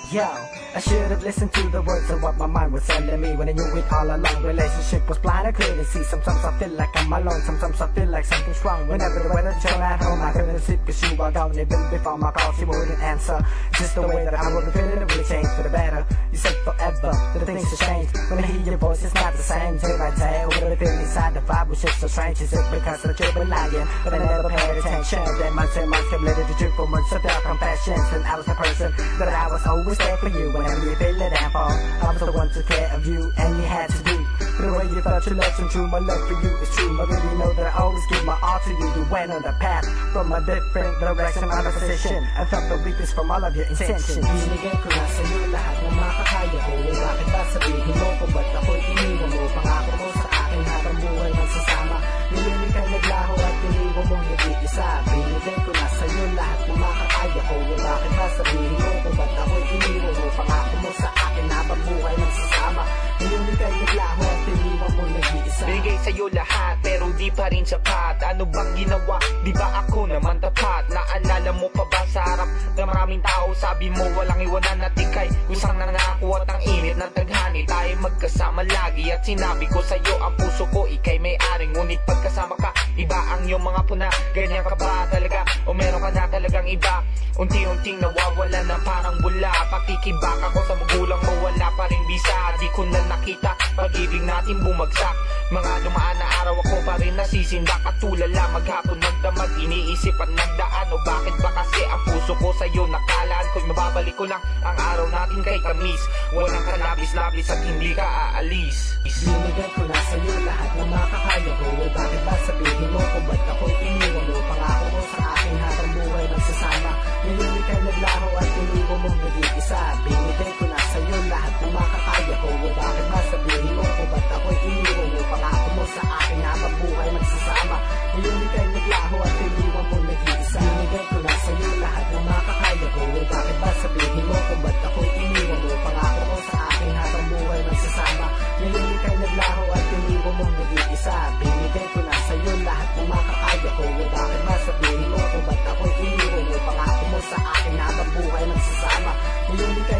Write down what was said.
Yo, I should have listened to the words of what my mind was telling me. When I knew it all along, relationship was blind, I couldn't see. Sometimes I feel like I'm alone, sometimes I feel like something's wrong. Whenever the weather turned at home, I couldn't sleep cause you were gone. Even before my call, she wouldn't answer. Just the way that I would be feeling, it really changed for the better. You said forever, that the things have changed. When I hear your voice, it's not the same. Day by day, what I feel inside the vibe was just so strange. Is it because that you've been lying, but I never paid attention? Then months and months kept letting the truth for months of their confessions. And I was the person that I was always there for you. Whenever you feel it and fall, I was the one to care of you, and you had to do. The way you felt your love so true, my love for you is true. I really know that I always give my all to you. You went on the path from a different direction, on a position. I felt the weakness from all of your intentions. Binigay ko na sa'yo lahat ng makakaya ko. Bakit ba sabihin mo kung ba't ako'y iniwan mo? Pangako mo sa akin habang buhay magsasama. Ngayon ika'y naglaho at iniwan mong nag-iisa. Binigay ko na sa'yo lahat ng makakaya ko. Bakit ba sabihin mo kung ba't ako'y iniwan mo? Pangako mo sa akin habang buhay magsasama. Ngayon ika'y naglaho at iniwan mong nag-iisa. Bigay sa'yo lahat pero di pa rin sapat. Ano bang ginawa? Di ba ako naman tapat? Naalala mo pa ba sa harap na maraming tao? Sabi mo walang iwanan at ika'y kusang nangako at ang init ng taghani. Tayo magkasama lagi at sinabi ko sa'yo ang puso ko ika'y may-aring. Ngunit pagkasama ka, iba ang iyong mga puna. Ganyan ka ba talaga? O meron ka na talagang iba? Unti-unting nawawala na parang bula. Pakikibak ako sa magulang mo, wala pa rin bisa. Di ko na nakita pag-ibig natin bumagsak. Mga dumaan na araw ako pa rin nasisindak at tulala. Maghapon magdamag, iniisip at nagdaan. O bakit ba kasi ang puso ko sa'yo nakalaan? Kung mababalik ko lang ang araw natin kay kamis. Walang kanabis-labis at hindi ka aalis. Binigay ko na sa'yo lahat ng makakaya ko. Bakit ba sabihin mo kung ba't ako'y iniwan mo? Pangako ko sa akin habang buhay magsasama. Ngayon ika'y naglaho at iniwan mong nag-iisa. Binigay ko na sa'yo lahat ng makakaya ko. Bakit ba sabihin mo kung ba't ako'y iniwan mo? Pangako mo sa akin habang buhay magsasama. Ngayon ika'y naglaho at iniwan mong nag-iisa. Binigay ko na sa'yo lahat ng makakaya ko. Bakit ba sabihin mo kung ba't ako'y iniwan mo? Pangako mo sa akin habang buhay magsasama. Ngayon ika'y naglaho at iniwan mong nag-iisa. Binigay ko na sa'yo lahat ng makakaya ko. Bakit ba sabihin mo kung ba't ako'y iniwan mo? Pangako mo sa akin habang buhay magsasama. Ngayon ika'y